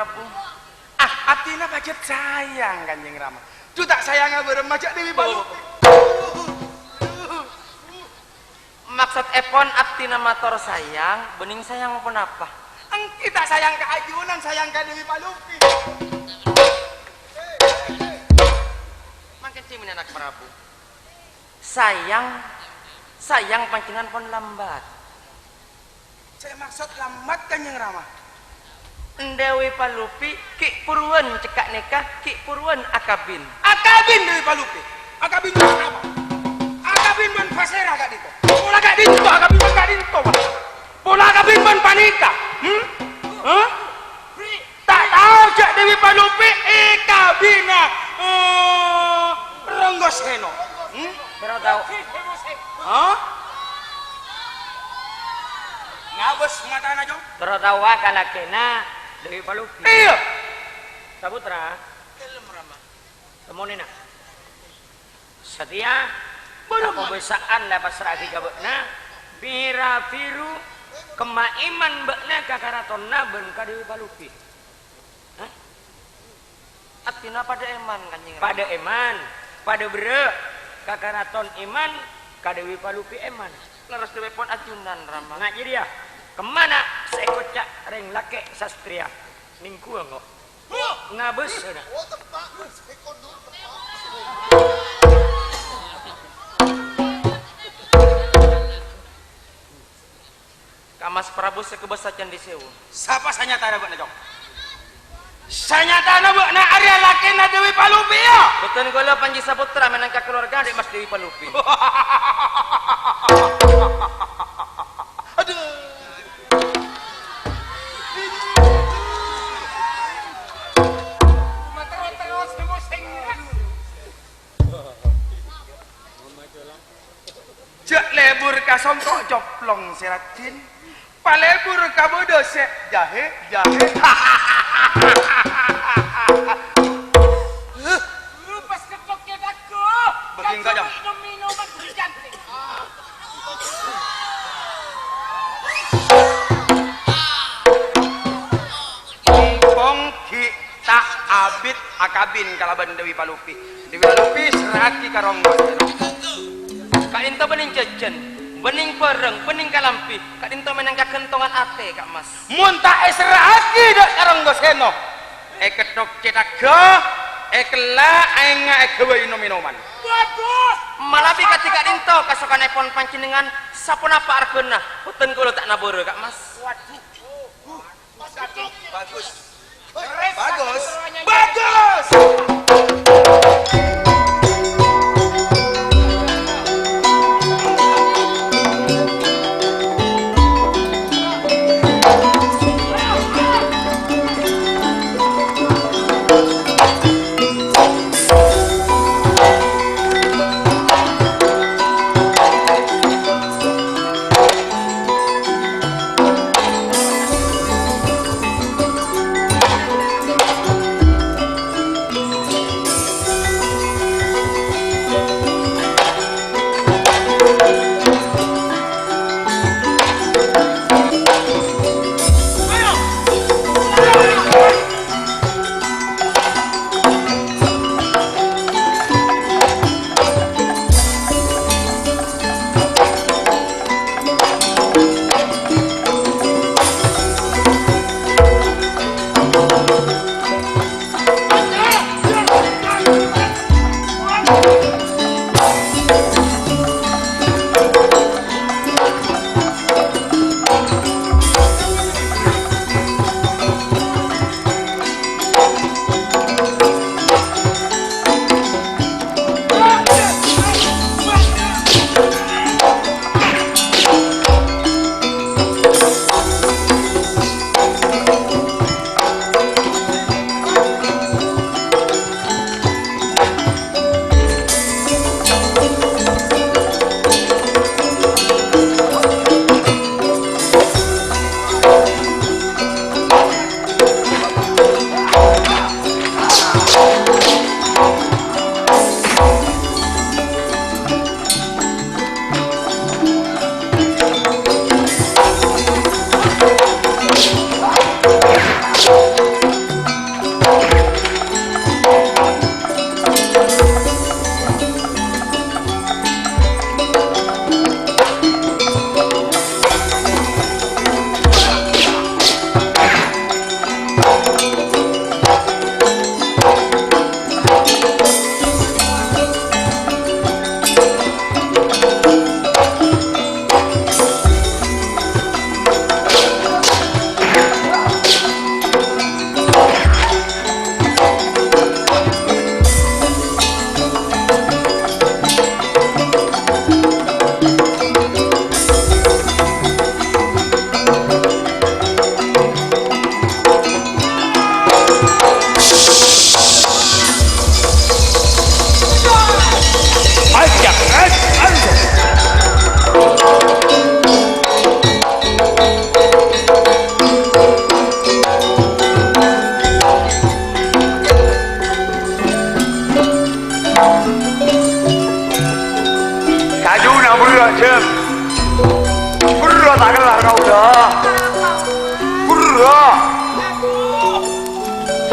Prabu. Ah, atina paket sayang Kanjeng Rama. Tu tak sayang bareng majak Dewi Palupi. Maksud epon atina mator sayang, bening sayang pun apa? Kita sayang ke Ajunan, sayang ke Dewi Palupi. Makin cimin anak Prabu. Sayang pancingan pun lambat. Saya maksud lambat Kanjeng Rama. Dewi Palupi Ki Purwan cekak nikah Ki Purwan akabin. Akabin Dewi Palupi. Akabin apa? Akabin man pasera gak dito. Pola gak dito, akabin man gak dito. Pola akabin man panika. Hah? Tak tahu cak Dewi Palupi ikabina Ronggoseno. Pero tahu. Hah? Ngabes mata na jong. Pero tahu kalakena Dewi Palupi. Iya. Saputra. Kelem Rama. Temunin na. Setia. Pembesaan dapat seragi gabekna. Bira biru kemaiman bekna kakaraton naben ka Dewi Palupi. Hah? Atina pada eman Kanjeng Rama. Pada eman, pada bere kakaraton iman ka Dewi Palupi eman. Leres telepon ajunan Rama. Nah jadi ya, kemana saya kocak reng lake sastria ningku enggak? Ngabes na. Kamas Prabu sekebesacan di sewu. Siapa sanyata na bakna jong? Sanyata na bakna Arya laki na Dewi Palupi ya? Betul gula Panji Saputra menangka keluarga adik Mas Dewi Palupi. Aduh. Cek lebur ka songkok joplong siratin. Palebur ka bodo se jahe. Pas kekoknya dago. Begini enggak jam? Minuman berjanting. Kong kita abit akabin kalaban Dewi Palupi. Dewi Palupi seraki karonggos. Kak Dinto bening jajan, bening bareng, bening kalampi. Kak Dinto menangka kentongan ate Kak Mas. Muntah seraki dak karonggos heno. Ketok cetaga, kela enga gawe minuman. Bagus. Malabi ketika Dinto kasokan epon pancinengan sapuna Pak Argona. Puten kula tak naboro Kak Mas. Waduh. Bagus. Bagus. Bagus.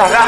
saudara.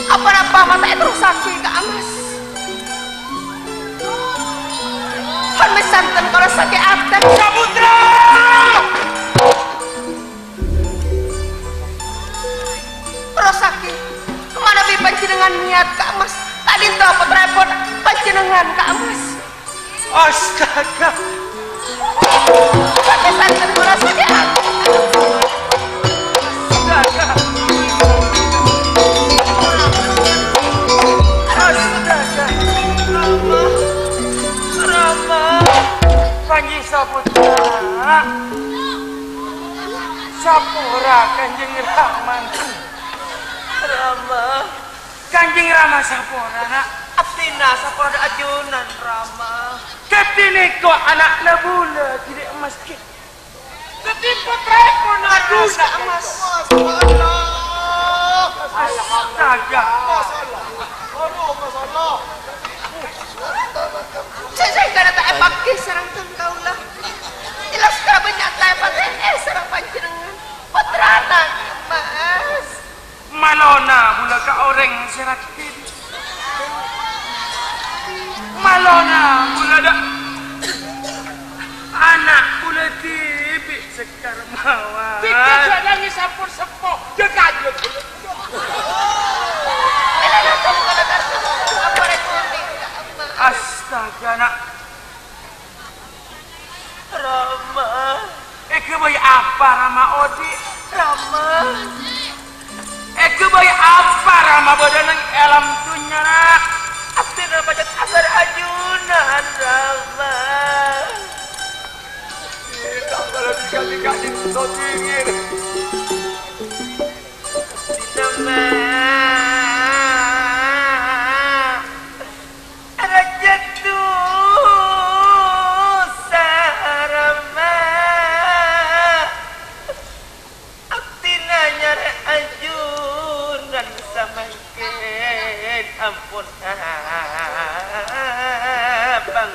Apa mata itu sakit ke amas? Kan mesanten kalau sakit atas. Saputra! Kalau sakit, kemana bi panjenengan niat ke amas? Tadi tuh apa repot panjenengan ke amas? Astaga! Kan mesanten kalau sakit atas. Kanjeng Saputra, Sapura Kanjeng Rahman, Rama, Kanjeng Rama Sapura nak. Abdina sapura ada ajunan Rama. Ketini kok anak nabula tidak masjid. Ketimput repon aduh. Ke amas. Astaga! Saya kena tak pakai serang tangkau lah. Jelas banyak tak pakai serang panjenengan. Putrana mas. Malona bula ka orang serakin. Malona bula da anak bula tibi sekar mawar. Tiga jalangi sampur sepo. Dekat. Apa rekomendasi? Astaga nak. Rama, Eke bayi apa Rama Odi? Rama, Eke bayi apa Rama badanang elam tunya nak? Abdina banyak asar ajunan Rama. Kalau tiga-tiga di dingin. Rama, ada jatuh sarama. Abdina nyari ajunan samakin ampun abang.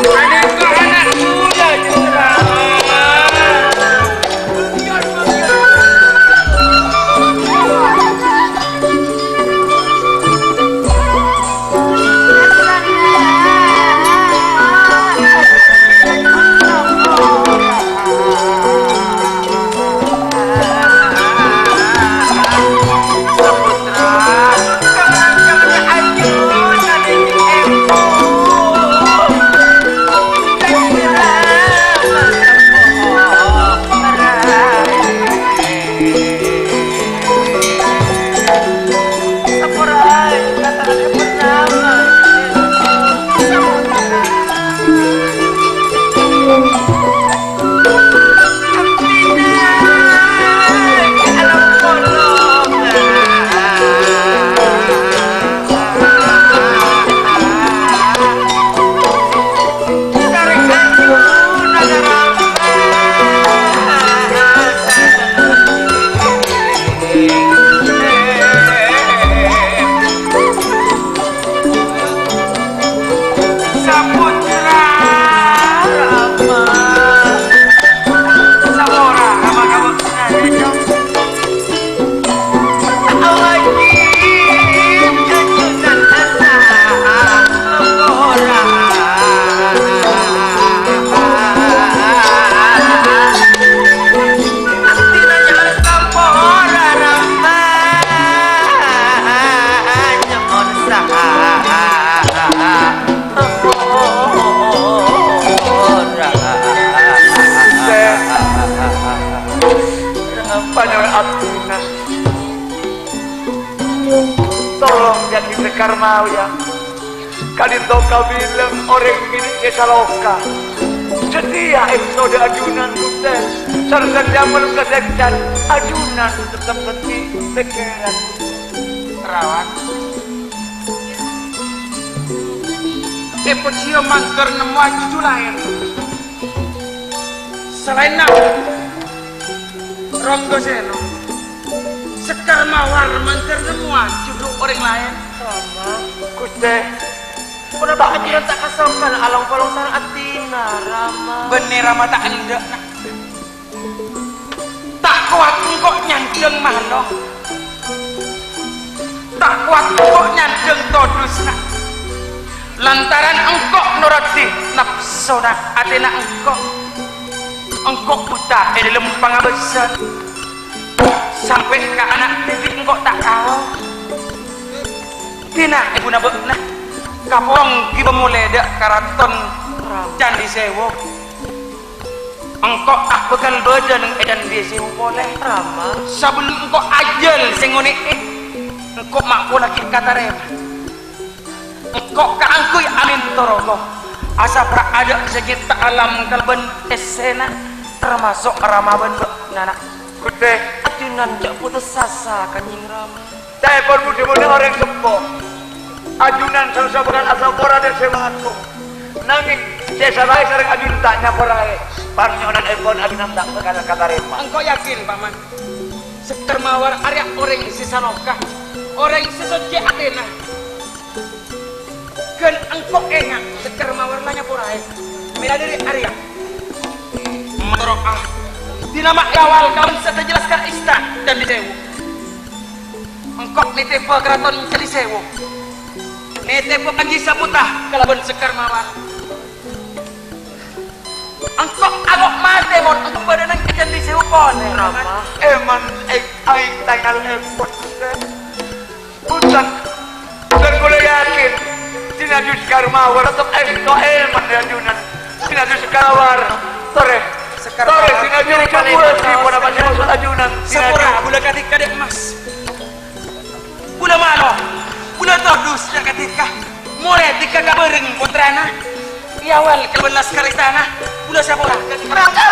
Anak ke anak muda juga. Sekar Mawya kadinto kabilang orang ini kesaloka setia episode ajunan kuten sarsan jaman kesekcan ajunan tetap peti pikiran Rawan Eposio mangker nemu cucu lain selain nama Ronggo Seno Sekar Mawar mangker nemu cucu orang lain Rama kuste kenapa ajunan tak kasaukan alang palong sarang atina Rama bener Rama tak enggak tak kuat engkau nyandeng mano tak kuat engkau nyandeng todusna lantaran engkau nuruti nafsuna atina engkau buta dalam pangabesan sampai ke anak titik engkau tak tahu tina ibu nabekna kapong kiba mulai dak karaton Candi Sewo engkau tak bekal badan edan di Sewo boleh Rama sebelum engkau ajal sengoni engkau mak lagi kata rema engkau keangkuy amin torogo asa pra ada sekitar alam kalben esena termasuk Rama ben nana kuste ajunan jak putus asa kanjing Rama saya permudah orang sepo ajunan selesai bukan asal pora dan semangatku nanging saya sarai sering ajun tak nyaporai parnyonan ekon ajunan tak berkata kata rema engkau yakin paman Sekar Mawar Arya orang sisanoka orang sesoje Athena kan engkau enggak Sekar Mawar nanya porai mila dari Arya Merokah di nama awal kamu bisa jelaskan ista dan di Sewu engkau nitepe keraton Candi Sewu nitepe Panji Saputah kalaban Sekar Mawar engkau agak mati mon engkau badan yang Candi Sewu pon Rama eman aing tanggal ekot bukan dan boleh yakin Tina Jus Karmawar atau ekto eman ya ajunan Tina Jus Karmawar sore sore Tina Jus Karmawar si pada pasal maksud ajunan sepura bula kadik emas bula malo bula todus dan ketika mulai tika kabareng putrana iawal kebelas karistana bula sepura Rama